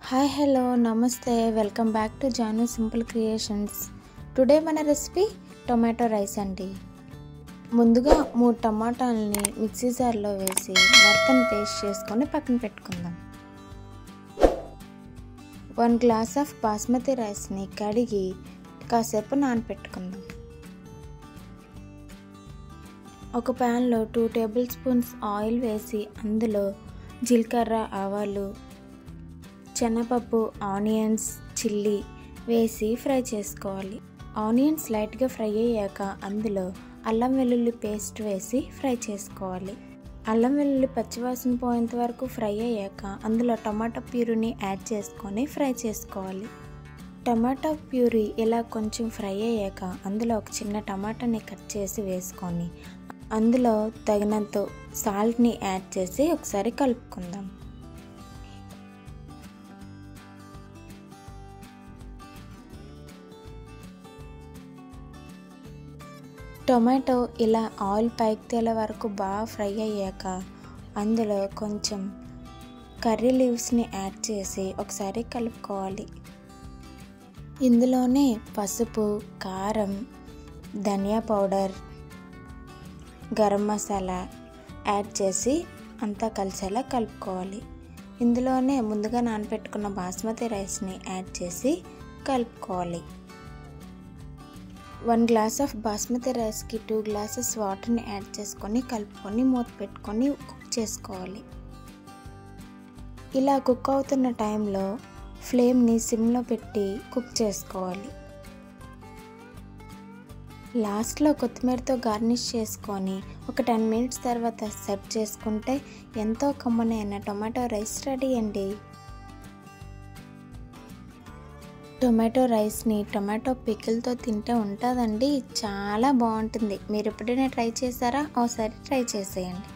Hi hello నమస్తే welcome back to Janu simple creations. Today మన recipe tomato rice అండి. ముందుగా 3 టమాటాలని మిక్సీ జార్లో వేసి మొత్తం పేస్ట్ చేసుకొని పక్కన పెట్టుకుందాం. 1 గ్లాస్ ఆఫ్ బాస్మతి రైస్ని కడిగి కాసేపు నానపెట్టుకుందాం. ఒక ప్యాన్లో 2 టేబుల్ స్పూన్స్ ఆయిల్ వేసి అందులో జీలకర్ర, ఆవాలు, శనగపప్పు, ఆనియన్స్, చిల్లీ వేసి ఫ్రై చేసుకోవాలి. ఆనియన్స్ లైట్గా ఫ్రై అయ్యాక అందులో అల్లం వెల్లుల్లి పేస్ట్ వేసి ఫ్రై చేసుకోవాలి. అల్లం వెల్లుల్లి పచ్చివాసన పోయేంత వరకు ఫ్రై అయ్యాక అందులో టమాటా ప్యూరీని యాడ్ చేసుకొని ఫ్రై చేసుకోవాలి. టమాటా ప్యూరీ ఇలా కొంచెం ఫ్రై అయ్యాక అందులో ఒక చిన్న టమాటాని కట్ చేసి వేసుకొని అందులో తగినంత సాల్ట్ని యాడ్ చేసి ఒకసారి కలుపుకుందాం. టొమాటో ఇలా ఆయిల్ పైకి తేలే వరకు బాగా ఫ్రై అయ్యాక అందులో కొంచెం కర్రీ లీవ్స్ని యాడ్ చేసి ఒకసారి కలుపుకోవాలి. ఇందులోనే పసుపు, కారం, ధనియా పౌడర్, గరం మసాలా యాడ్ చేసి అంతా కలిసేలా కలుపుకోవాలి. ఇందులోనే ముందుగా నానబెట్టుకున్న బాస్మతి రైస్ని యాడ్ చేసి కలుపుకోవాలి. 1 గ్లాస్ ఆఫ్ బాస్మతి రైస్కి 2 గ్లాసెస్ వాటర్ని యాడ్ చేసుకొని కలుపుకొని మూత పెట్టుకొని కుక్ చేసుకోవాలి. ఇలా కుక్ అవుతున్న టైంలో ఫ్లేమ్ని సిమ్లో పెట్టి కుక్ చేసుకోవాలి. లాస్ట్లో కొత్తిమీరతో గార్నిష్ చేసుకొని ఒక 10 మినిట్స్ తర్వాత సర్వ్ చేసుకుంటే ఎంతో కమ్మనైన టొమాటో రైస్ రెడీ అండి. టొమాటో రైస్ని టొమాటో పికిల్తో తింటే ఉంటుందండి, చాలా బాగుంటుంది. మీరు ఎప్పుడైనా ట్రై చేశారా? ఒకసారి ట్రై చేసేయండి.